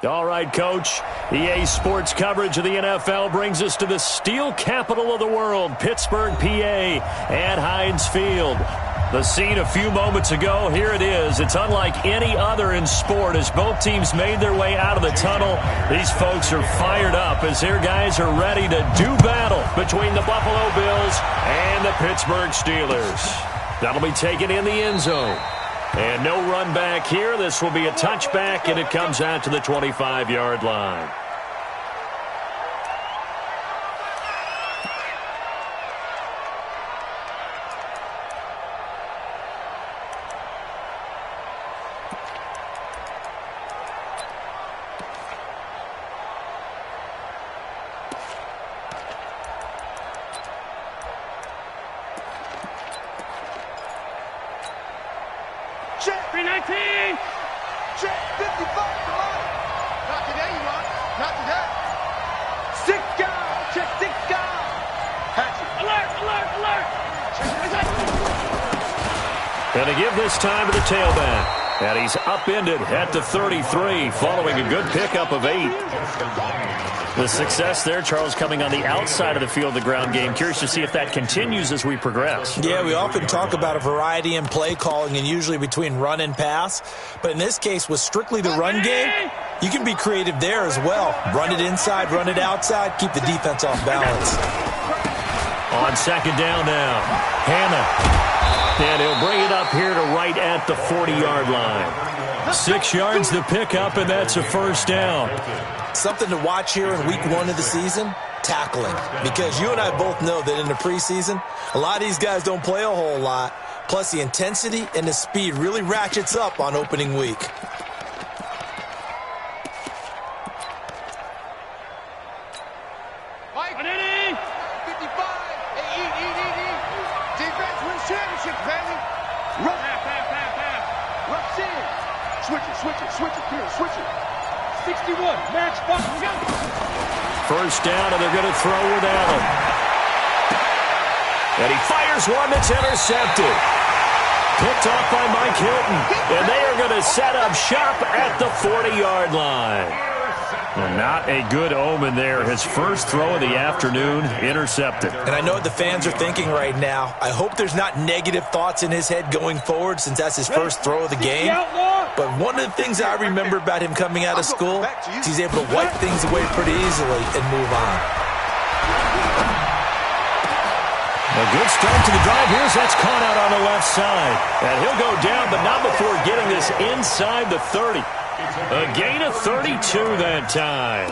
All right, Coach. EA Sports coverage of the NFL brings us to the steel capital of the world, Pittsburgh, PA, at Heinz Field. The scene a few moments ago, here it is. It's unlike any other in sport as both teams made their way out of the tunnel. These folks are fired up as their guys are ready to do battle between the Buffalo Bills and the Pittsburgh Steelers. That'll be taken in the end zone. And no run back here. This will be a touchback, and it comes out to the 25-yard line. Check 319. Check 55. Not today, you want. Not today. 6 guard. Check 6 guard. Hatchet. Alert, alert, alert. Check. And to give this time to the tailback. And he's upended at the 33 following a good pickup of 8. The success there, Charles, coming on the outside of the field, the ground game. Curious to see if that continues as we progress. Yeah, we often talk about a variety in play calling and usually between run and pass. But in this case, with strictly the run game, you can be creative there as well. Run it inside, run it outside, keep the defense off balance. On second down now, Hannah. And he'll bring it up here to right at the 40-yard line. 6 yards to pick up, and that's a first down. Something to watch here in week 1 of the season, tackling. Because you and I both know that in the preseason, a lot of these guys don't play a whole lot. Plus, the intensity and the speed really ratchets up on opening week. Switch it. 61. Max Buck. First down, and they're going to throw with Allen. And he fires one that's intercepted. Picked off by Mike Hilton. And they are going to set up shop at the 40-yard line. Well, not a good omen there. His first throw of the afternoon, intercepted. And I know what the fans are thinking right now. I hope there's not negative thoughts in his head going forward since that's his first throw of the game. But one of the things I remember about him coming out of school is he's able to wipe things away pretty easily and move on. A good start to the drive. Here's that's caught out on the left side. And he'll go down, but not before getting this inside the 30. A gain of 32 that time.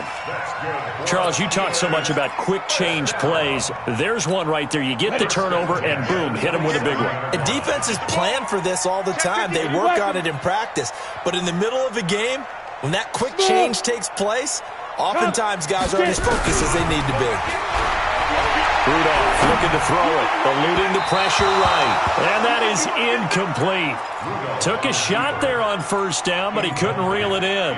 Charles, you talk so much about quick change plays. There's one right there. You get the turnover, and boom, hit him with a big one. And defenses plan for this all the time. They work on it in practice. But in the middle of a game, when that quick change takes place, oftentimes guys aren't as focused as they need to be. Rudolph looking to throw it, eluding the pressure right. And that is incomplete. Took a shot there on first down, but he couldn't reel it in.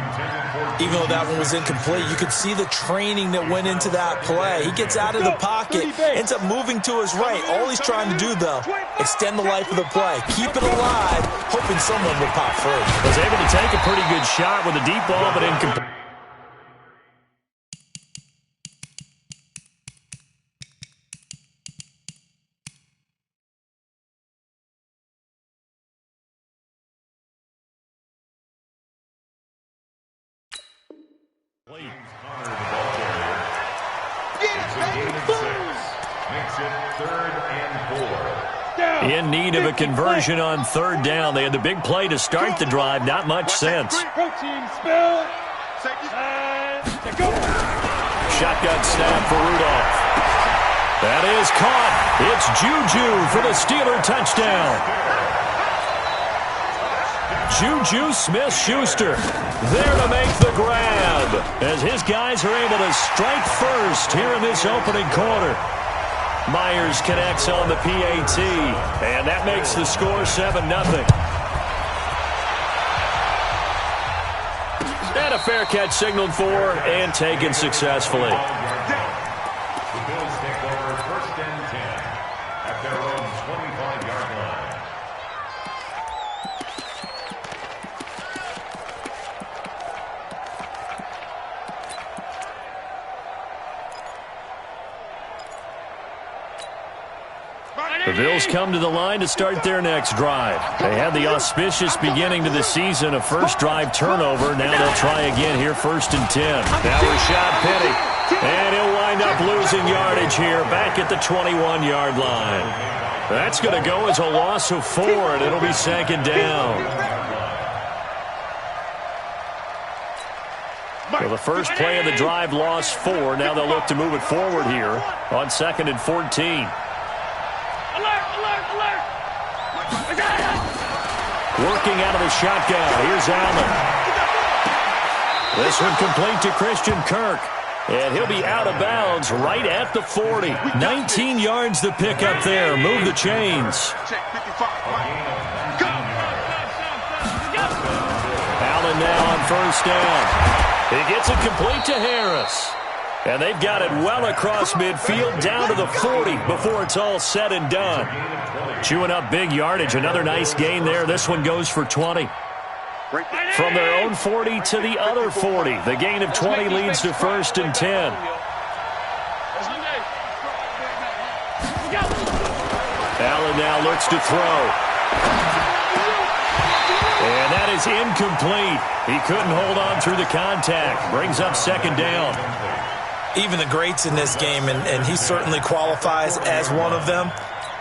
Even though that one was incomplete, you could see the training that went into that play. He gets out of the pocket, ends up moving to his right. All he's trying to do, though, extend the life of the play. Keep it alive, hoping someone will pop free. Was able to take a pretty good shot with a deep ball, but incomplete. In need of a conversion on third down. They had the big play to start the drive. Not much sense. Shotgun snap for Rudolph. That is caught. It's Juju for the Steeler touchdown. Juju Smith-Schuster there to make the grab as his guys are able to strike first here in this opening quarter. Myers connects on the PAT, and that makes the score 7-0. And a fair catch signaled for and taken successfully. The Bills take over first and 10 at their own 25-yard line. Bills come to the line to start their next drive. They had the auspicious beginning to the season, a first drive turnover. Now they'll try again here, 1st and 10. Now Rashad Penny, and he'll wind up losing yardage here back at the 21-yard line. That's going to go as a loss of 4, and it'll be 2nd down. So the first play of the drive lost 4. Now they'll look to move it forward here on 2nd and 14. Working out of the shotgun. Here's Allen. This one complete to Christian Kirk. And he'll be out of bounds right at the 40. 19 yards to pick up there. Move the chains. Allen now on 1st down. He gets it complete to Harris. And they've got it well across midfield down to the 40 before it's all said and done. Chewing up big yardage. Another nice gain there. This one goes for 20. From their own 40 to the other 40. The gain of 20 leads to 1st and 10. Allen now looks to throw. And that is incomplete. He couldn't hold on through the contact. Brings up 2nd down. Even the greats in this game, and he certainly qualifies as one of them,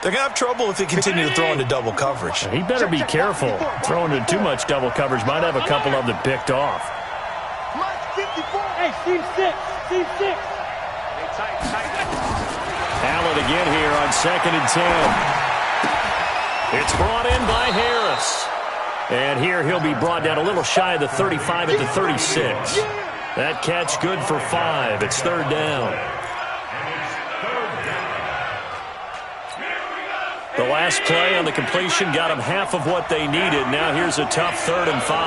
they're going to have trouble if they continue to throw into double coverage. He better be careful. Throwing into too much double coverage might have a couple of them picked off. Hey, Steve 6. Steve 6. Allen again here on 2nd and 10. It's brought in by Harris. And here he'll be brought down a little shy of the 35 at the 36. That catch good for 5. It's 3rd down. The last play on the completion got them half of what they needed. Now here's a tough 3rd and 5.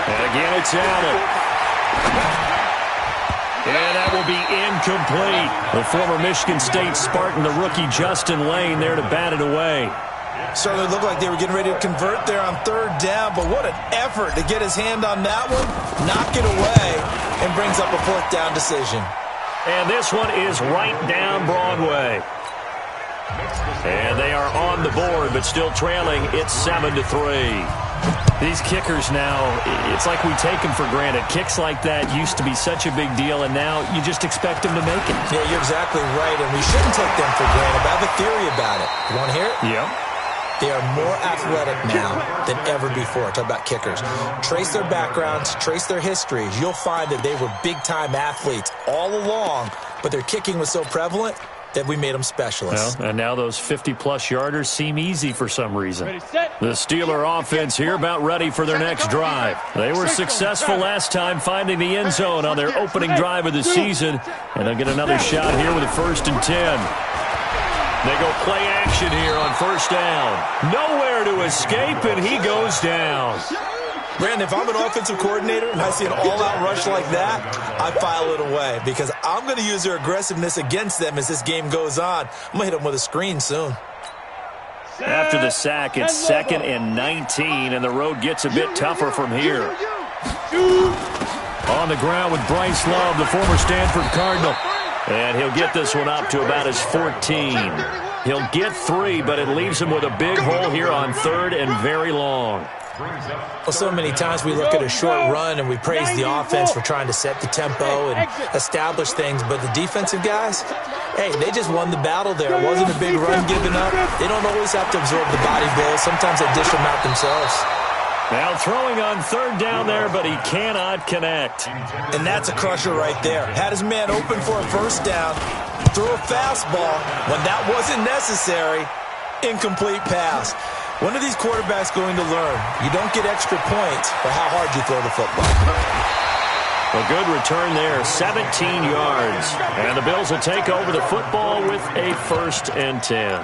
And again it's Allen. And that will be incomplete. The former Michigan State Spartan, the rookie Justin Lane, there to bat it away. Certainly looked like they were getting ready to convert there on 3rd down, but what an effort to get his hand on that one, knock it away, and brings up a 4th down decision. And this one is right down Broadway. And they are on the board, but still trailing. It's 7-3. These kickers now, it's like we take them for granted. Kicks like that used to be such a big deal, and now you just expect them to make it. Yeah, you're exactly right, and we shouldn't take them for granted. But I have a theory about it. You want to hear it? Yeah. They are more athletic now than ever before. Talk about kickers. Trace their backgrounds, trace their histories. You'll find that they were big-time athletes all along, but their kicking was so prevalent that we made them specialists. Well, and now those 50-plus yarders seem easy for some reason. The Steeler offense here about ready for their next drive. They were successful last time finding the end zone on their opening drive of the season, and they'll get another shot here with a 1st and 10. They go play action here on 1st down. Nowhere to escape, and he goes down. Brandon, if I'm an offensive coordinator and I see an all-out rush like that, I file it away because I'm going to use their aggressiveness against them as this game goes on. I'm going to hit them with a screen soon. After the sack, it's 2nd and 19, and the road gets a bit tougher from here. On the ground with Bryce Love, the former Stanford Cardinal. And he'll get this one up to about his 14. He'll get 3, but it leaves him with a big hole here on 3rd and very long. Well, so many times we look at a short run and we praise the offense for trying to set the tempo and establish things, but the defensive guys, hey, they just won the battle there. It wasn't a big run given up. They don't always have to absorb the body blows. Sometimes they dish them out themselves. Now throwing on 3rd down there, but he cannot connect. And that's a crusher right there. Had his man open for a 1st down, threw a fastball. When that wasn't necessary, incomplete pass. When are these quarterbacks going to learn? You don't get extra points for how hard you throw the football. A good return there, 17 yards. And the Bills will take over the football with a 1st and 10.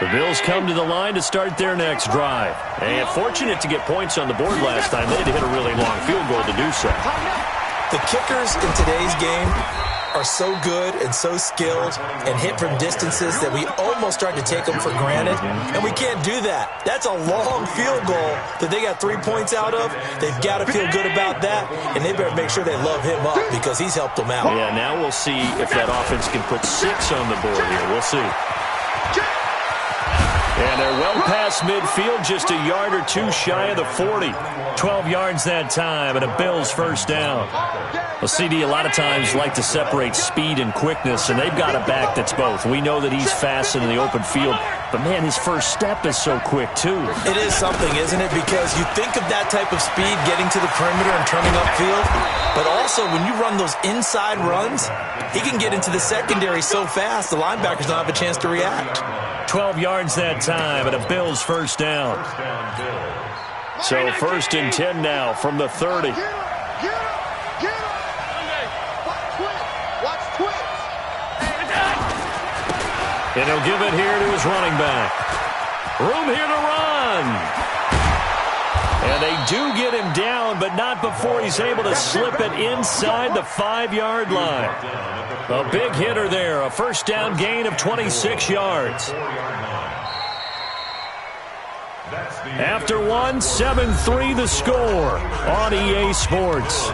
The Bills come to the line to start their next drive. And fortunate to get points on the board last time. They had to hit a really long field goal to do so. The kickers in today's game are so good and so skilled and hit from distances that we almost start to take them for granted, and we can't do that. That's a long field goal that they got 3 points out of. They've got to feel good about that, and they better make sure they love him up because he's helped them out. Yeah, now we'll see if that offense can put 6 on the board here. We'll see. And they're well past midfield, just a yard or two shy of the 40. 12 yards that time, and a Bills first down. Well, CD a lot of times like to separate speed and quickness, and they've got a back that's both. We know that he's fast in the open field, but, man, his first step is so quick, too. It is something, isn't it? Because you think of that type of speed getting to the perimeter and turning upfield, but also when you run those inside runs, he can get into the secondary so fast the linebackers don't have a chance to react. 12 yards that time, and a Bills first down. So 1st and 10 now from the 30. Get up. Watch twitch. And he'll give it here to his running back. Room here to run. And they do get him down, but not before he's able to slip it inside the 5-yard line. A big hitter there, a first down gain of 26 yards. After 1, 7-3 the score on EA Sports.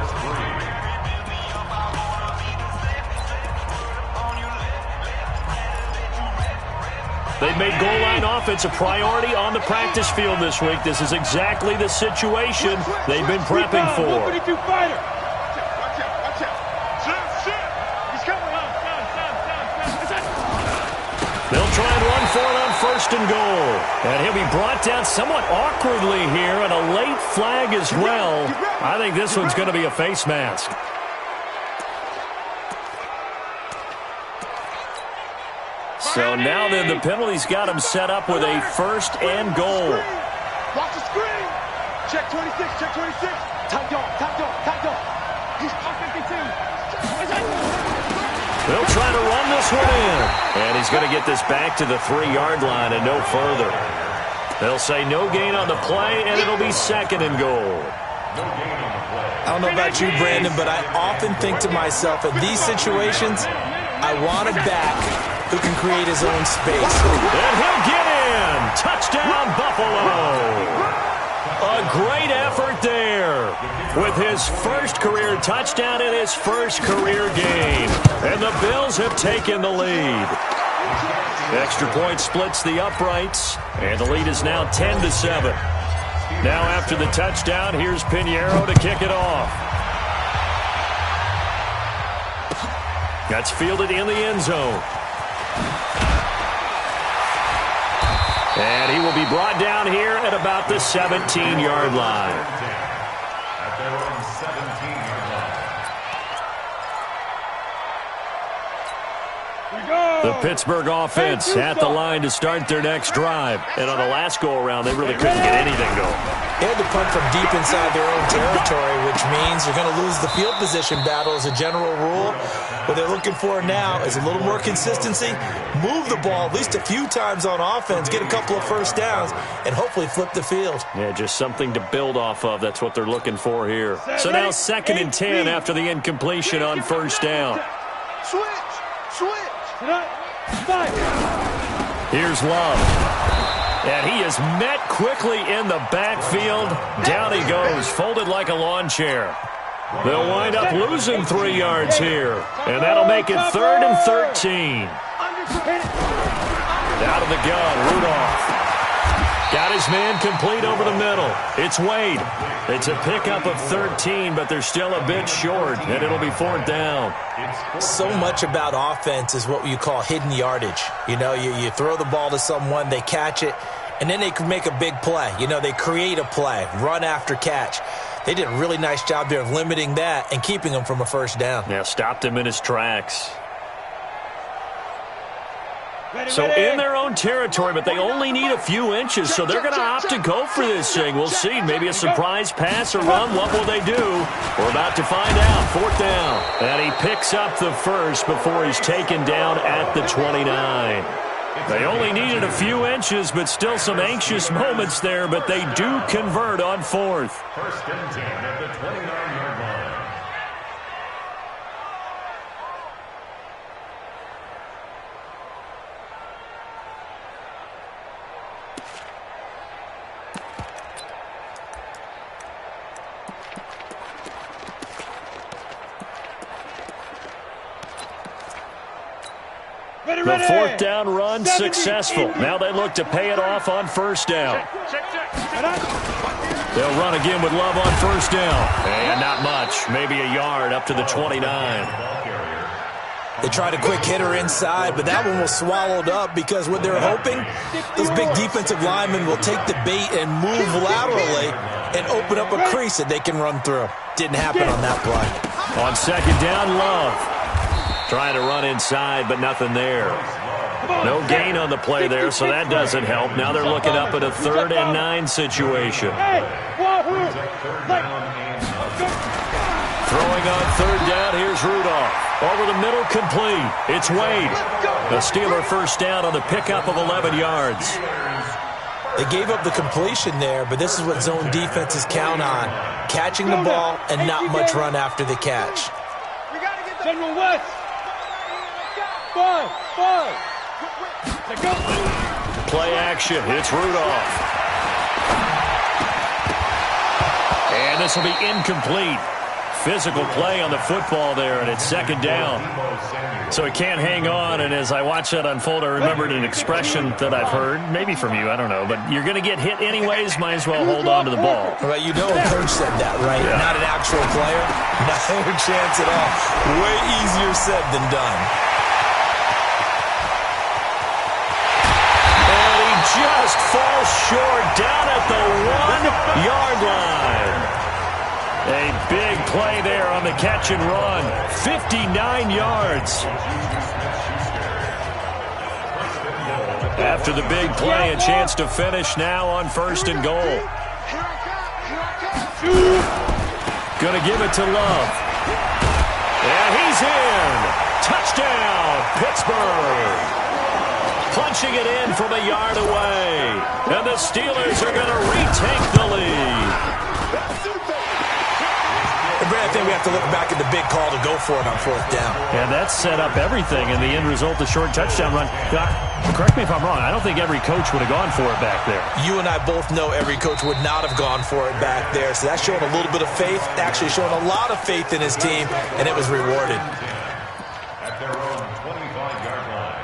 They've made goal line offense a priority on the practice field this week. This is exactly the situation they've been prepping for. They'll try and run for it on 1st and goal. And he'll be brought down somewhat awkwardly here, and a late flag as well. I think this one's going to be a face mask. So now then the penalty's got him set up with a 1st and goal. Watch the screen. Check 26, check 26. Tight dog. He's on 52. They'll try to run this one in. And he's going to get this back to the 3-yard line and no further. They'll say no gain on the play, and it'll be 2nd and goal. I don't know about you, Brandon, but I often think to myself, in these situations, I want a back who can create his own space. And he'll get in. Touchdown, Buffalo. A great effort there with his first career touchdown and his first career game. And the Bills have taken the lead. Extra point splits the uprights, and the lead is now 10-7. Now after the touchdown, here's Pinheiro to kick it off. That's fielded in the end zone. And he will be brought down here at about the 17-yard line. At their own 17-yard line. The Pittsburgh offense at the line to start their next drive. And on the last go-around, they really couldn't get anything going. They had to punt from deep inside their own territory, which means they're going to lose the field position battle as a general rule. What they're looking for now is a little more consistency, move the ball at least a few times on offense, get a couple of first downs, and hopefully flip the field. Yeah, just something to build off of. That's what they're looking for here. So now 2nd and 10 after the incompletion on 1st down. Switch. Here's Love. And he is met quickly in the backfield. Down he goes, folded like a lawn chair. They'll wind up losing 3 yards here. And that'll make it 3rd and 13. Out of the gun, Rudolph. Got his man complete over the middle. It's Wade. It's a pickup of 13, but they're still a bit short, and it'll be 4th down. So much about offense is what you call hidden yardage. You know, you throw the ball to someone, they catch it, and then they can make a big play. You know, they create a play, run after catch. They did a really nice job there of limiting that and keeping him from a 1st down. Yeah, stopped him in his tracks. So in their own territory, but they only need a few inches, so they're going to opt to go for this thing. We'll see. Maybe a surprise pass or run. What will they do? We're about to find out. 4th down. And he picks up the first before he's taken down at the 29. They only needed a few inches, but still some anxious moments there, but they do convert on 4th. 1st and 10 at the 29-yard line. The fourth down run successful. Now they look to pay it off on first down. They'll run again with Love on first down. And not much. Maybe a yard up to the 29. They tried a quick hitter inside, but that one was swallowed up because what they're hoping, those big defensive linemen will take the bait and move laterally and open up a crease that they can run through. Didn't happen on that play. On second down, Love. Trying to run inside, but nothing there. No gain on the play there, so that doesn't help. Now they're looking up at a 3rd and 9 situation. Throwing on 3rd down, here's Rudolph. Over the middle, complete. It's Wade. The Steeler first down on the pickup of 11 yards. They gave up the completion there, but this is what zone defenses count on. Catching the ball and not much run after the catch. General West. 5. Play action. It's Rudolph. And this will be incomplete. Physical play on the football there, and it's second down. So it can't hang on, and as I watch that unfold, I remembered an expression that I've heard, maybe from you, I don't know, but you're going to get hit anyways, might as well hold on to the ball. Right, you know a coach said that, right? Yeah. Not an actual player. No chance at all. Way easier said than done. And he just falls short down at the 1-yard line. A big play there on the catch and run. 59 yards. After the big play, a chance to finish now on 1st and goal. Gonna give it to Love. And he's in. Touchdown, Pittsburgh. Punching it in from a yard away. And the Steelers are gonna retake the lead. Brad, I think we have to look back at the big call to go for it on 4th down. And that set up everything, and the end result, the short touchdown run. Correct me if I'm wrong. I don't think every coach would have gone for it back there. You and I both know every coach would not have gone for it back there. So that's showing a little bit of faith, actually showing a lot of faith in his team, and it was rewarded. At their own 25-yard line.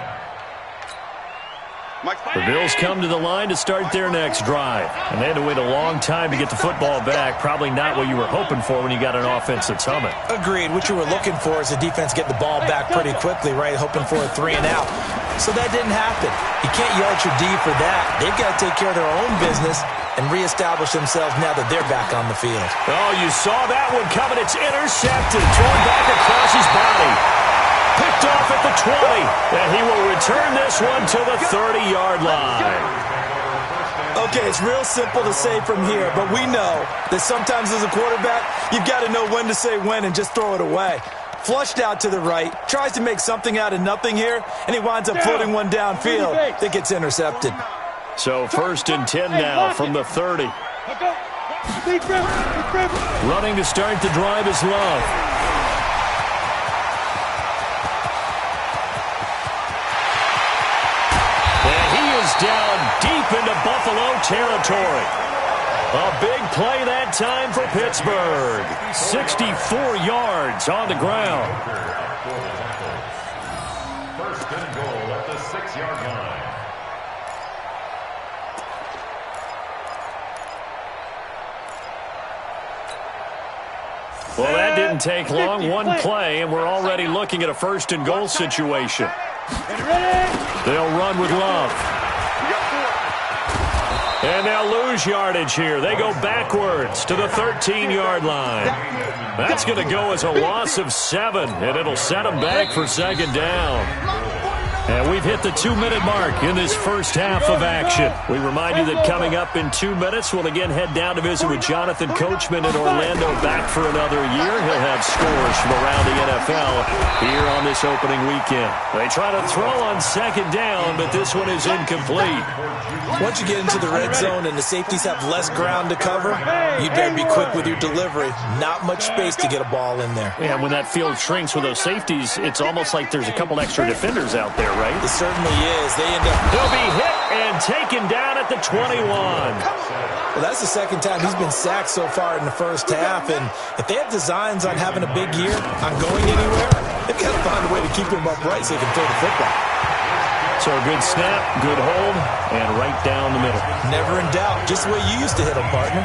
The Bills come to the line to start their next drive. And they had to wait a long time to get the football back. Probably not what you were hoping for when you got an offense that's humming. Agreed. What you were looking for is the defense get the ball back pretty quickly, right? Hoping for a 3 and out. So that didn't happen. You can't yard your D for that. They've got to take care of their own business and reestablish themselves now that they're back on the field. Oh, you saw that one coming. It's intercepted. Thrown back across his body. Picked off at the 20, and he will return this one to the 30-yard line. Okay, it's real simple to say from here, but we know that sometimes as a quarterback, you've got to know when to say when and just throw it away. Flushed out to the right, tries to make something out of nothing here, and he winds up floating one downfield that gets intercepted. So 1st and 10 now from the 30. Running to start the drive is Love. Down deep into Buffalo territory. A big play that time for Pittsburgh. 64 yards on the ground. 1st and goal at the 6-yard line. Well, that didn't take long. One play, and we're already looking at a 1st and goal situation. They'll run with Love. And they'll lose yardage here. They go backwards to the 13-yard line. That's going to go as a loss of 7, and it'll set them back for 2nd down. And we've hit the 2-minute mark in this first half of action. We remind you that coming up in 2 minutes, we'll again head down to visit with Jonathan Coachman in Orlando, back for another year. He'll have scores from around the NFL here on this opening weekend. They try to throw on 2nd down, but this one is incomplete. Once you get into the red zone and the safeties have less ground to cover, you better be quick with your delivery. Not much space to get a ball in there. Yeah, when that field shrinks with those safeties, it's almost like there's a couple extra defenders out there, right? It certainly is. They end up... He'll be hit and taken down at the 21. Well, that's the 2nd time he's been sacked so far in the first half, and if they have designs on having a big year, on going anywhere, they've got to find a way to keep him upright so he can throw the football. So a good snap, good hold, and right down the middle. Never in doubt. Just the way you used to hit them, partner.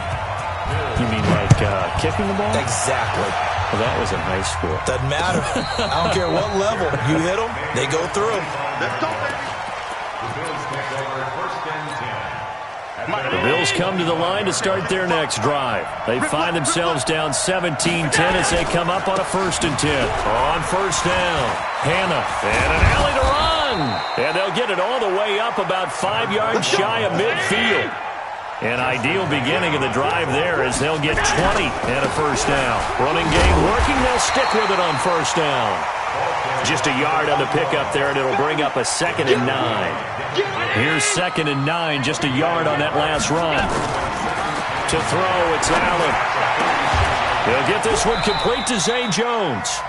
You mean like kicking the ball? Exactly. Well, that was in high school. Doesn't matter. I don't care what level. You hit them, they go through. Let's go, baby. The Bills take over first and 10. The Bills come to the line to start their next drive. They find themselves down 17-10 as they come up on a 1st and 10. On first down, Hannah, and an alley to run. And they'll get it all the way up about 5 yards shy of midfield. An ideal beginning of the drive there as they'll get 20 and a first down. Running game working, they'll stick with it on first down. Just a yard on the pickup there, and it'll bring up a 2nd and 9. Here's 2nd and 9, just a yard on that last run. To throw, it's Allen. They'll get this one complete to Zay Jones.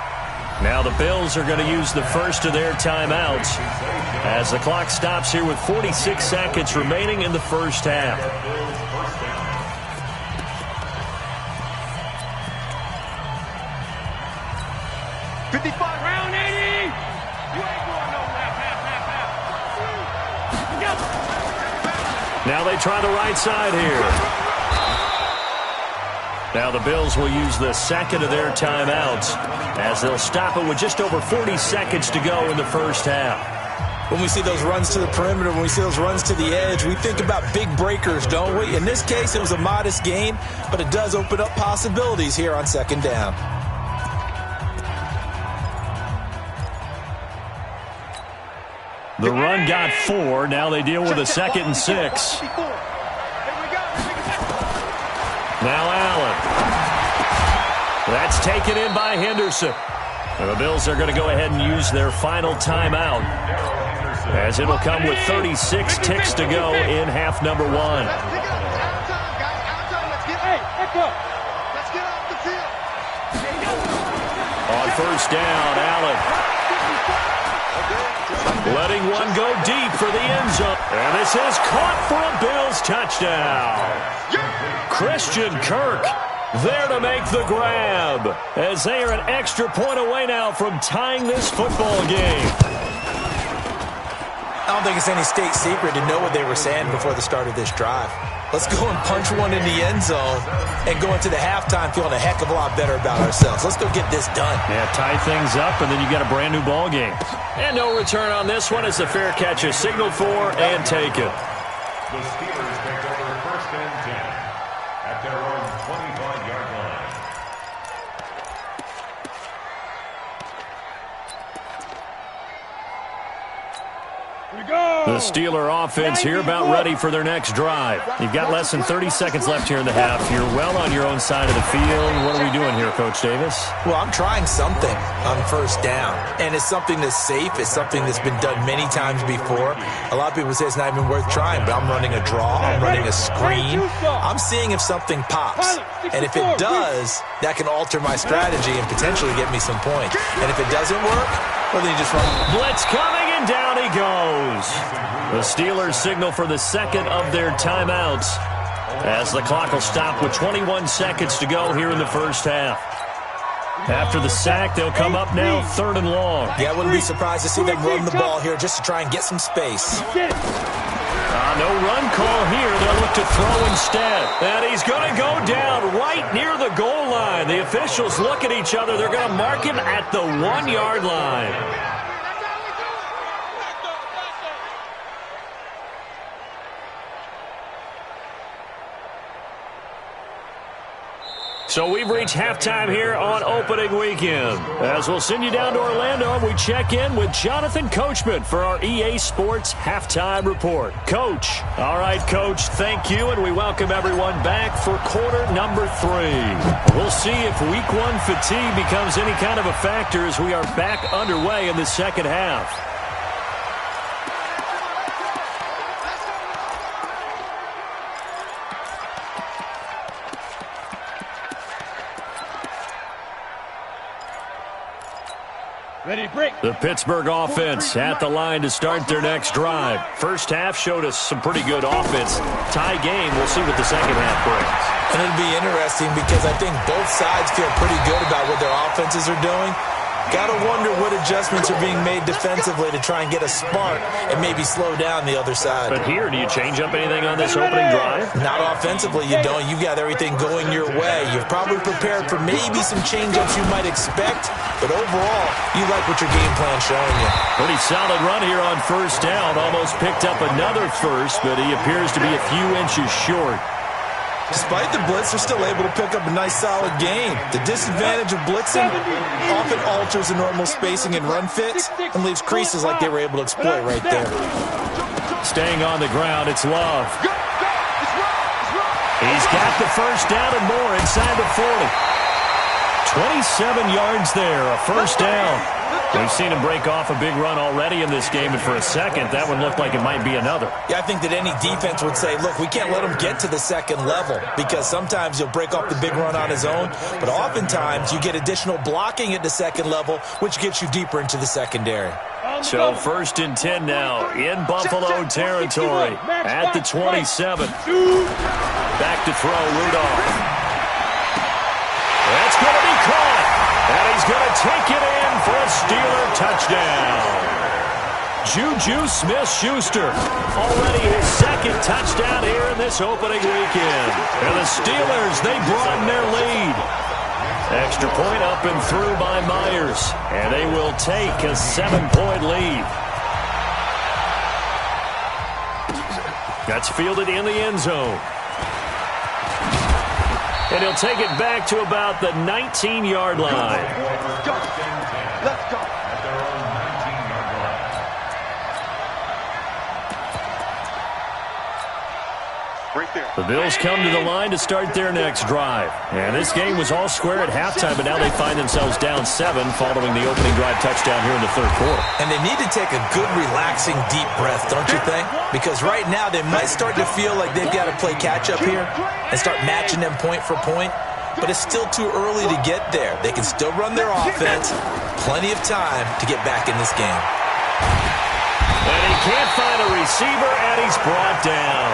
Now the Bills are going to use the first of their timeouts as the clock stops here with 46 seconds remaining in the first half. 55. Round 80. You ain't going no left. Half. Now they try the right side here. Now the Bills will use the second of their timeouts as they'll stop it with just over 40 seconds to go in the first half. When we see those runs to the perimeter, when we see those runs to the edge, we think about big breakers, don't we? In this case, it was a modest gain, but it does open up possibilities here on 2nd down. The run got 4. Now they deal with a 2nd and 6. Now Allen. That's taken in by Henderson. And the Bills are going to go ahead and use their final timeout as it'll come with 36 ticks to go in half number 1. Let's get off the field. On first down, Allen. Letting one go deep for the end zone. And this is caught for a Bills touchdown. Christian Kirk there to make the grab as they are an extra point away now from tying this football game. I don't think it's any state secret to know what they were saying before the start of this drive. Let's go and punch one in the end zone and go into the halftime feeling a heck of a lot better about ourselves. Let's go get this done. Yeah, tie things up, and then you got a brand new ball game. And no return on this one as the fair catch is signaled for and taken. The Steelers take over first and 10 at their own 25-yard line. The Steeler offense here about ready for their next drive. You've got less than 30 seconds left here in the half. You're well on your own side of the field. What are we doing here, Coach Davis? Well, I'm trying something on first down, and it's something that's safe. It's something that's been done many times before. A lot of people say it's not even worth trying, but I'm running a draw. I'm running a screen. I'm seeing if something pops, and if it does, that can alter my strategy and potentially get me some points. And if it doesn't work, well, then you just run. Blitz coming, and down he goes. The Steelers signal for the second of their timeouts as the clock will stop with 21 seconds to go here in the first half. After the sack, they'll come up now 3rd and long. Yeah, I wouldn't be surprised to see them run the ball here just to try and get some space. No run call here. They'll look to throw instead. And he's going to go down right near the goal line. The officials look at each other. They're going to mark him at the 1-yard line. So we've reached halftime here on opening weekend. As we'll send you down to Orlando, and we check in with Jonathan Coachman for our EA Sports Halftime Report. Coach. All right, Coach, thank you, and we welcome everyone back for quarter number 3. We'll see if week 1 fatigue becomes any kind of a factor as we are back underway in the second half. Ready, break. The Pittsburgh offense at the line to start their next drive. First half showed us some pretty good offense. Tie game, we'll see what the second half brings. And it'll be interesting because I think both sides feel pretty good about what their offenses are doing. Gotta wonder what adjustments are being made defensively to try and get a spark and maybe slow down the other side. But here, do you change up anything on this opening drive? Not offensively, you don't. You've got everything going your way. You've probably prepared for maybe some change-ups you might expect, but overall, you like what your game plan's showing you. Pretty solid run here on first down. Almost picked up another first, but he appears to be a few inches short. Despite the blitz, they're still able to pick up a nice, solid gain. The disadvantage of blitzing often alters the normal spacing and run fits and leaves creases like they were able to exploit right there. Staying on the ground, it's Love. He's got the first down and more inside the 40. 27 yards there, a first down. We've seen him break off a big run already in this game, and for a second, that one looked like it might be another. Yeah, I think that any defense would say, look, we can't let him get to the second level, because sometimes he'll break off the big run on his own, but oftentimes you get additional blocking at the second level, which gets you deeper into the secondary. So 1st and 10 now in Buffalo territory at the 27. Back to throw, Rudolph. That's going to be caught. And he's going to take it in for a Steeler touchdown. Juju Smith-Schuster, already his second touchdown here in this opening weekend. And the Steelers, they broaden their lead. Extra point up and through by Myers. And they will take a 7-point lead. That's fielded in the end zone. And he'll take it back to about the 19-yard line. Let's go. Let's go. At their own 19-yard line. Right there. The Bills come to the line to start their next drive. And this game was all square at halftime, but now they find themselves down 7 following the opening drive touchdown here in the third quarter. And they need to take a good, relaxing, deep breath, don't you think? Because right now they might start to feel like they've got to play catch-up here and start matching them point for point. But it's still too early to get there. They can still run their offense. Plenty of time to get back in this game. And he can't find a receiver, and he's brought down.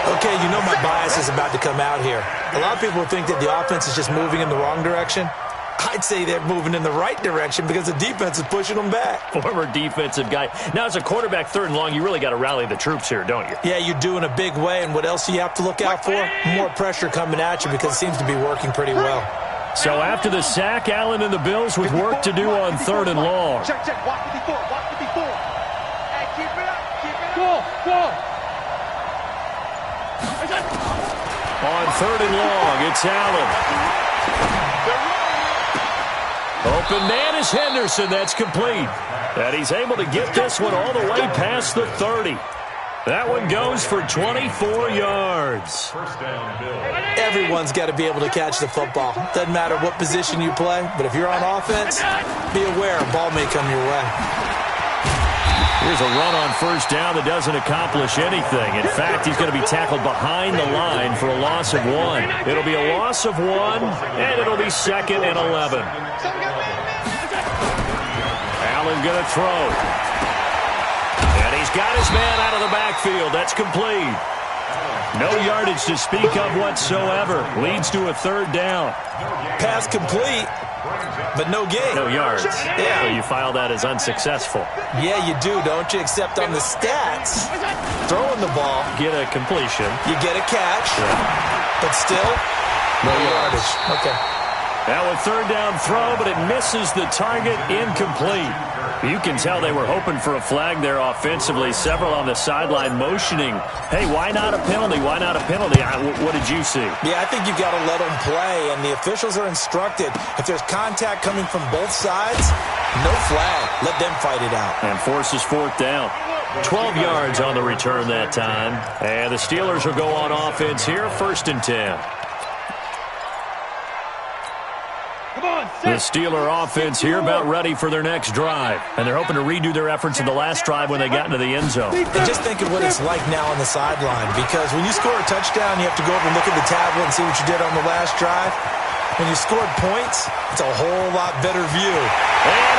Okay, you know my bias is about to come out here. A lot of people think that the offense is just moving in the wrong direction. I'd say they're moving in the right direction because the defense is pushing them back. Former defensive guy. Now, as a quarterback, 3rd and long, you really got to rally the troops here, don't you? Yeah, you do in a big way, and what else do you have to look out for? More pressure coming at you because it seems to be working pretty well. So after the sack, Allen and the Bills with work to do on 3rd and long. Check, check. Watch 54. Watch 54. Hey, keep it up. Keep it up. Go. On 3rd and long, it's Allen. Open man is Henderson. That's complete. And he's able to get this one all the way past the 30. That one goes for 24 yards. First down, Bill. Everyone's got to be able to catch the football. Doesn't matter what position you play, but if you're on offense, be aware a ball may come your way. Here's a run on first down that doesn't accomplish anything. In fact, he's going to be tackled behind the line for a loss of 1. It'll be a loss of 1, and it'll be 2nd and 11. Allen going to throw. And he's got his man out of the backfield. That's complete. No yardage to speak of whatsoever. Leads to a 3rd down. Pass complete, but no gain. No yards. Yeah. So you file that as unsuccessful. Yeah, you do, don't you? Except on the stats, throwing the ball, Get a completion. you get a catch, but still, no yardage. Okay. Now a 3rd down throw, but it misses the target, incomplete. You can tell they were hoping for a flag there offensively. Several on the sideline motioning, hey, why not a penalty? Why not a penalty? What did you see? Yeah, I think you've got to let them play, and the officials are instructed. If there's contact coming from both sides, no flag. Let them fight it out. And forces 4th down. 12 yards on the return that time. And the Steelers will go on offense here, 1st and 10. The Steeler offense here about ready for their next drive. And they're hoping to redo their efforts in the last drive when they got into the end zone. And just think of what it's like now on the sideline, because when you score a touchdown, you have to go over and look at the tablet and see what you did on the last drive. When you scored points, it's a whole lot better view. And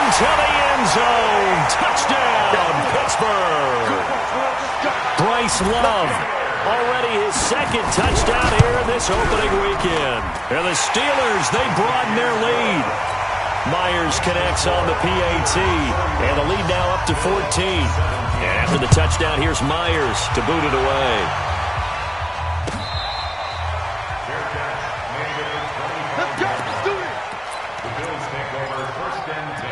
into the end zone. Touchdown, Pittsburgh. Bryce Love. Already his 2nd touchdown here in this opening weekend. And the Steelers, they broaden their lead. Myers connects on the PAT, and the lead now up to 14. And after the touchdown, here's Myers to boot it away. Let's go. Let's do it. The Bills take over 1st and 10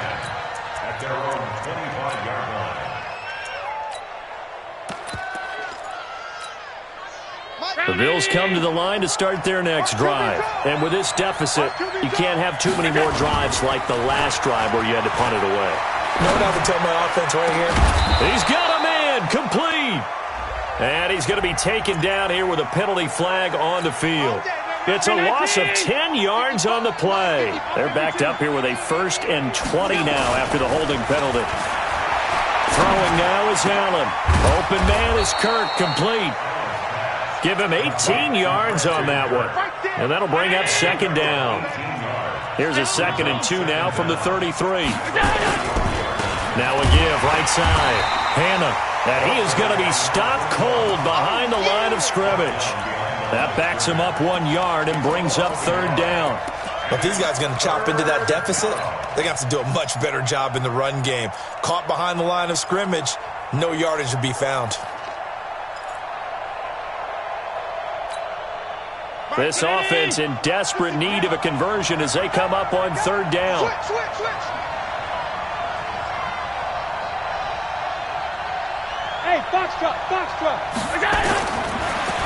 at their own 25-yard line. The Bills come to the line to start their next drive. And with this deficit, you can't have too many more drives like the last drive where you had to punt it away. You know what I would tell my offense right here? He's got a man, complete. And he's going to be taken down here with a penalty flag on the field. It's a loss of 10 yards on the play. They're backed up here with a 1st and 20 now after the holding penalty. Throwing now is Allen. Open man is Kirk, complete. Give him 18 yards on that one. And that'll bring up 2nd down. Here's a 2nd and 2 now from the 33. Now a give, right side. Hannah. And he is going to be stopped cold behind the line of scrimmage. That backs him up 1 yard and brings up 3rd down. But these guys are going to chop into that deficit. They're going to have to do a much better job in the run game. Caught behind the line of scrimmage, no yardage to be found. This offense in desperate need of a conversion as they come up on 3rd down. Switch. Hey, box truck. I got it.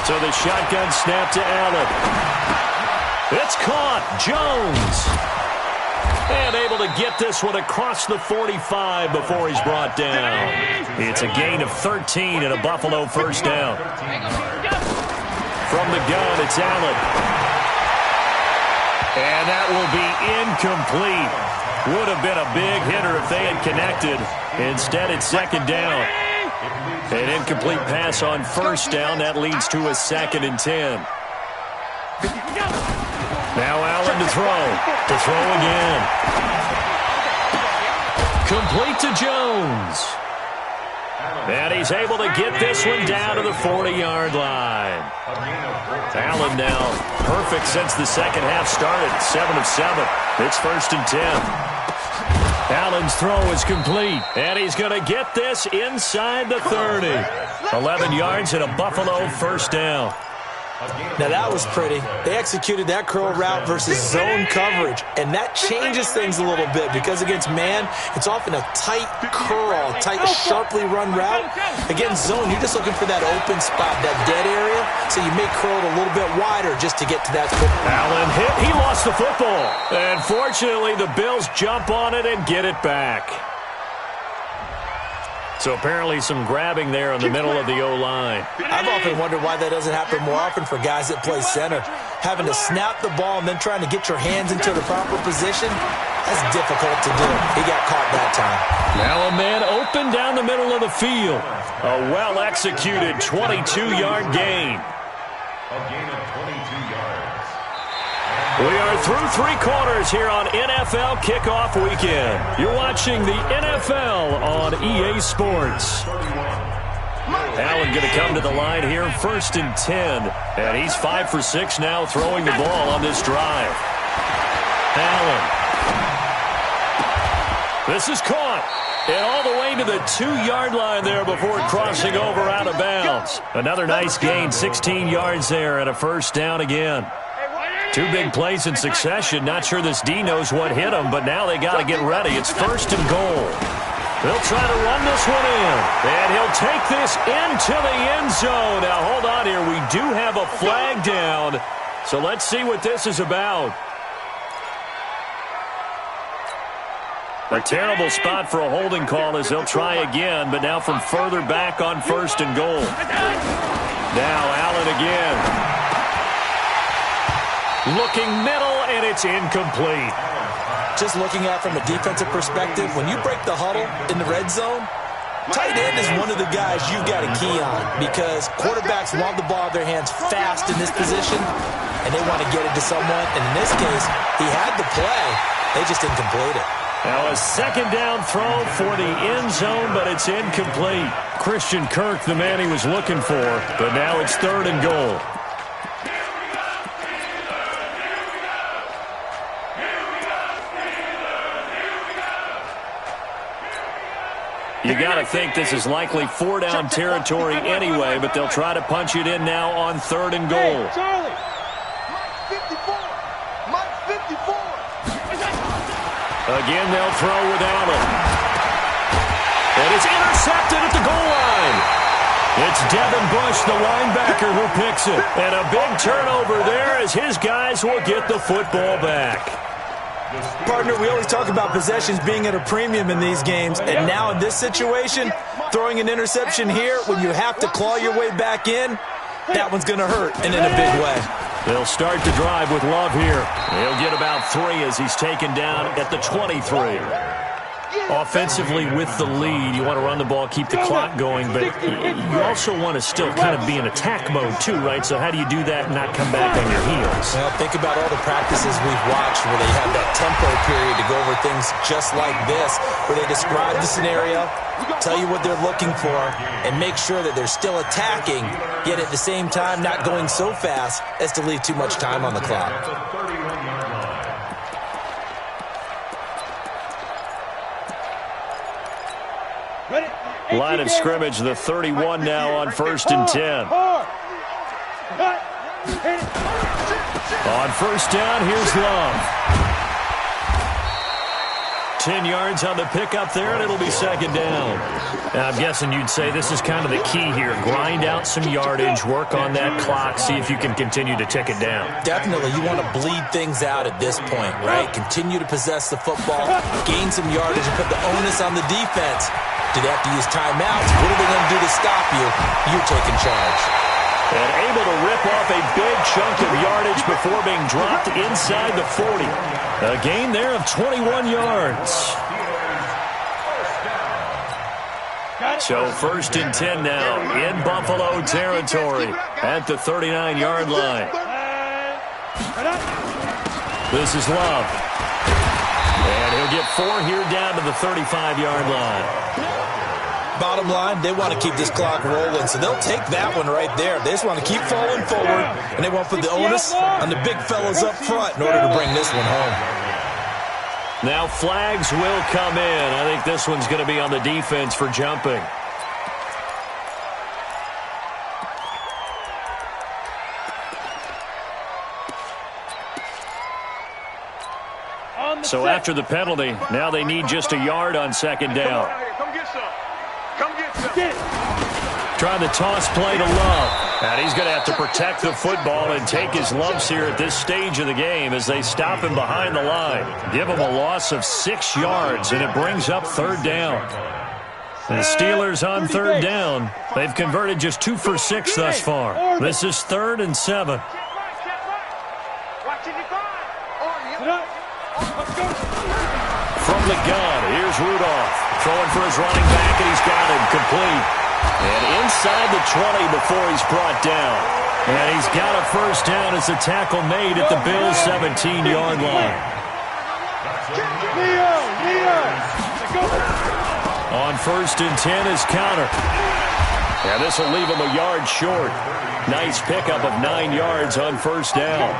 So the shotgun snap to Allen. It's caught. Jones. And able to get this one across the 45 before he's brought down. It's a gain of 13 and a Buffalo 1st down. From the gun, it's Allen. And that will be incomplete. Would have been a big hitter if they had connected. Instead, it's 2nd down. An incomplete pass on 1st down. That leads to a 2nd and 10. Now Allen to throw. To throw again. Complete to Jones. And he's able to get this one down to the 40-yard line. Allen now perfect since the 2nd half started. 7 of 7. It's 1st and 10. Allen's throw is complete. And he's going to get this inside the 30. 11 yards and a Buffalo 1st down. Now that was pretty. They executed that curl route versus zone coverage, and that changes things a little bit because against man, it's often a tight curl, tight, sharply run route. Against zone, you're just looking for that open spot, that dead area, so you may curl it a little bit wider just to get to that football. Allen hit. He lost the football. And fortunately, the Bills jump on it and get it back. So apparently some grabbing there in the middle of the O-line. I've often wondered why that doesn't happen more often for guys that play center. Having to snap the ball and then trying to get your hands into the proper position, that's difficult to do. He got caught that time. Now a man open down the middle of the field. A well-executed 22-yard gain. A gain of 22 yards. We are through 3 quarters here on NFL Kickoff Weekend. You're watching the NFL on EA Sports. Allen going to come to the line here, 1st and 10. And he's 5 for 6 now throwing the ball on this drive. Allen. This is caught. And all the way to the 2-yard line there before crossing over out of bounds. Another nice gain, 16 yards there and a 1st down again. 2 big plays in succession. Not sure this D knows what hit him, but now they got to get ready. It's 1st and goal. They'll try to run this one in. And he'll take this into the end zone. Now, hold on here. We do have a flag down. So let's see what this is about. A terrible spot for a holding call as they'll try again, but now from further back on 1st and goal. Now Allen again. Looking middle, and it's incomplete. Just looking at it from a defensive perspective, when you break the huddle in the red zone, tight end is one of the guys you've got to key on because quarterbacks want the ball in their hands fast in this position, and they want to get it to someone. And in this case, he had the play. They just didn't complete it. Now a 2nd down throw for the end zone, but it's incomplete. Christian Kirk, the man he was looking for, but now it's 3rd and goal. You got to think this is likely four-down territory anyway, but they'll try to punch it in now on 3rd and goal. Hey, Charlie. Mike 54. Again, they'll throw without him. And it's intercepted at the goal line. It's Devin Bush, the linebacker, who picks it. And a big turnover there as his guys will get the football back. Partner, we always talk about possessions being at a premium in these games, and now in this situation, throwing an interception here when you have to claw your way back in, that one's going to hurt, and in a big way. They'll start the drive with Love here. He'll get about 3 as he's taken down at the 23. Offensively with the lead, you want to run the ball, keep the clock going, but you also want to still kind of be in attack mode too, right? So how do you do that and not come back on your heels? Well, think about all the practices we've watched where they have that tempo period to go over things just like this, where they describe the scenario, tell you what they're looking for, and make sure that they're still attacking, yet at the same time not going so fast as to leave too much time on the clock. Line of scrimmage, the 31 now on 1st and 10. On 1st down, here's Love. 10 yards on the pickup there, and it'll be 2nd down. Now, I'm guessing you'd say this is kind of the key here. Grind out some yardage, work on that clock, see if you can continue to tick it down. Definitely. You want to bleed things out at this point, right? Continue to possess the football, gain some yardage, and put the onus on the defense. Do they have to use timeouts? What are they going to do to stop you? You're taking charge. And able to rip off a big chunk of yardage before being dropped inside the 40. A gain there of 21 yards. So 1st and 10 now in Buffalo territory at the 39-yard line. This is Love. And he'll get 4 here down to the 35-yard line. Bottom line, they want to keep this clock rolling, so they'll take that one right there. They just want to keep falling forward, and they want to put the onus on the big fellas up front in order to bring this one home. Now flags will come in. I think this one's going to be on the defense for jumping. So after the penalty, now they need just a yard on 2nd down. Come get some. Come get some. Trying to toss play to Love. And he's going to have to protect the football and take his lumps here at this stage of the game as they stop him behind the line. Give him a loss of 6 yards, and it brings up 3rd down. And the Steelers on 3rd down. They've converted just 2 for 6 thus far. This is 3rd and 7. From the gun, here's Rudolph. Throwing for his running back, and he's got him complete. And inside the 20 before he's brought down. And he's got a 1st down as the tackle made at the Bills' 17-yard line. On 1st and 10 is counter. And this will leave him a yard short. Nice pickup of 9 yards on 1st down.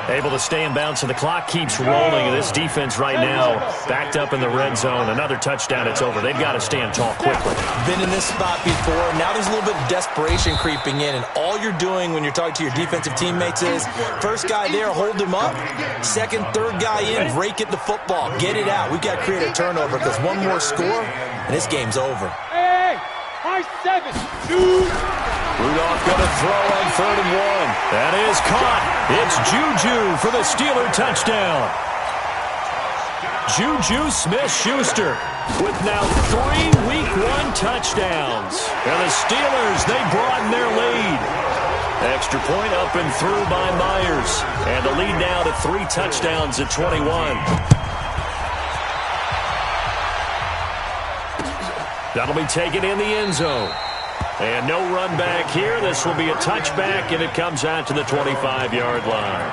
Able to stay in bounds, so the clock keeps rolling. And this defense right now backed up in the red zone. Another touchdown, it's over. They've got to stand tall quickly. Been in this spot before. Now there's a little bit of desperation creeping in. And all you're doing when you're talking to your defensive teammates is, first guy there, hold him up. Second, third guy in, break it the football. Get it out. We've got to create a turnover because one more score, and this game's over. Hey, high 7, 2. Rudolph going to throw on 3rd and 1. That is caught. It's Juju for the Steeler touchdown. Juju Smith-Schuster with now 3 Week 1 touchdowns. And the Steelers, they broaden their lead. Extra point up and through by Myers. And the lead now to 3 touchdowns at 21. That'll be taken in the end zone. And no run back here. This will be a touchback, and it comes out to the 25-yard line.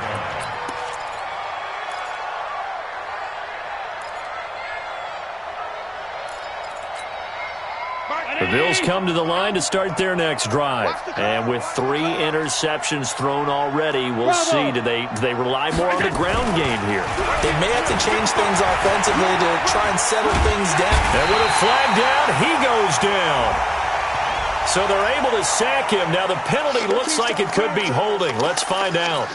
Bills come to the line to start their next drive. And with 3 interceptions thrown already, we'll see. Do they rely more on the ground game here? They may have to change things offensively to try and settle things down. And with a flag down, he goes down. So they're able to sack him. Now the penalty looks like it could be holding. Let's find out.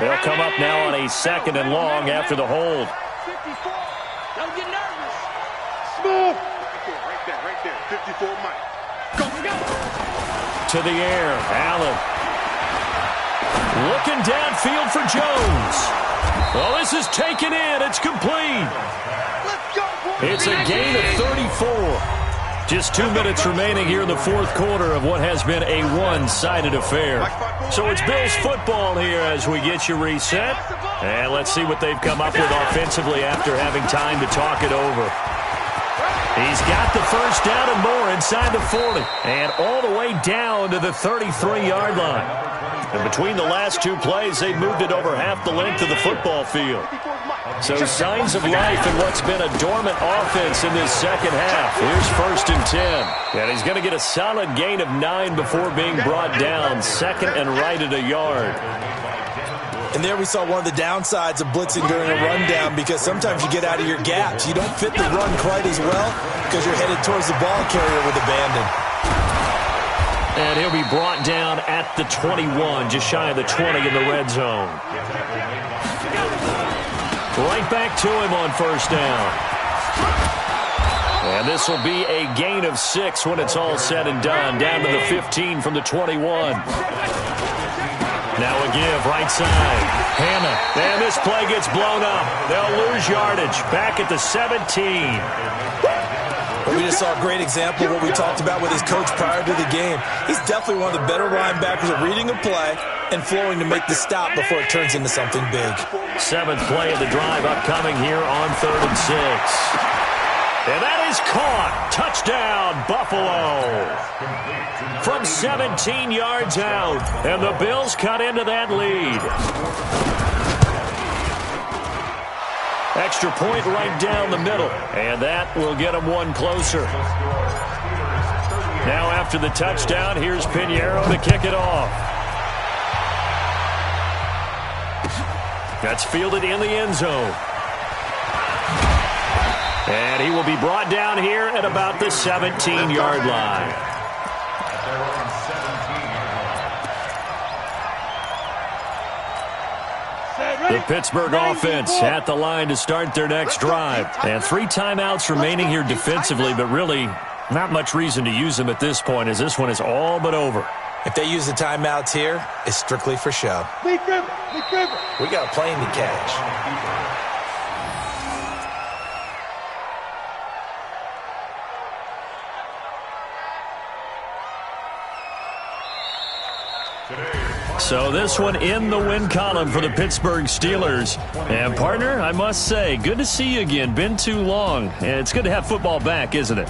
They'll come up now on a 2nd and long after the hold. 54. Don't get nervous. Smooth. Right there. 54, Mike. Go. To the air, Allen. Looking downfield for Jones. Well, this is taken in. It's complete. Let's go, boys. It's a gain of 34. Just 2 minutes remaining here in the 4th quarter of what has been a one-sided affair. So it's Bills football here as we get you reset. And let's see what they've come up with offensively after having time to talk it over. He's got the first down and more inside the 40. And all the way down to the 33-yard line. And between the last 2 plays, they moved it over half the length of the football field. So signs of life in what's been a dormant offense in this second half. Here's 1st and 10. And he's going to get a solid gain of 9 before being brought down. 2nd and right at a yard. And there we saw one of the downsides of blitzing during a rundown, because sometimes you get out of your gaps. You don't fit the run quite as well because you're headed towards the ball carrier with abandon. And he'll be brought down at the 21, just shy of the 20 in the red zone. Right back to him on 1st down. And this will be a gain of 6 when it's all said and done. Down to the 15 from the 21. Now a give, right side. Hannah. And this play gets blown up. They'll lose yardage. Back at the 17. We just saw a great example of what we talked about with his coach prior to the game. He's definitely one of the better linebackers at reading a play and flowing to make the stop before it turns into something big. 7th play of the drive upcoming here on 3rd and 6. And that is caught. Touchdown, Buffalo. From 17 yards out. And the Bills cut into that lead. Extra point right down the middle. And that will get them one closer. Now after the touchdown, here's Pinheiro to kick it off. That's fielded in the end zone. And he will be brought down here at about the 17-yard line. The Pittsburgh offense at the line to start their next drive. And 3 timeouts remaining here defensively, but really not much reason to use them at this point, as this one is all but over. If they use the timeouts here, it's strictly for show. We got a plane to catch. So this one in the win column for the Pittsburgh Steelers. And, partner, I must say, good to see you again. Been too long. And it's good to have football back, isn't it?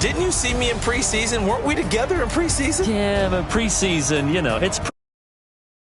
Didn't you see me in preseason? Weren't we together in preseason? Yeah, but preseason, you know, it's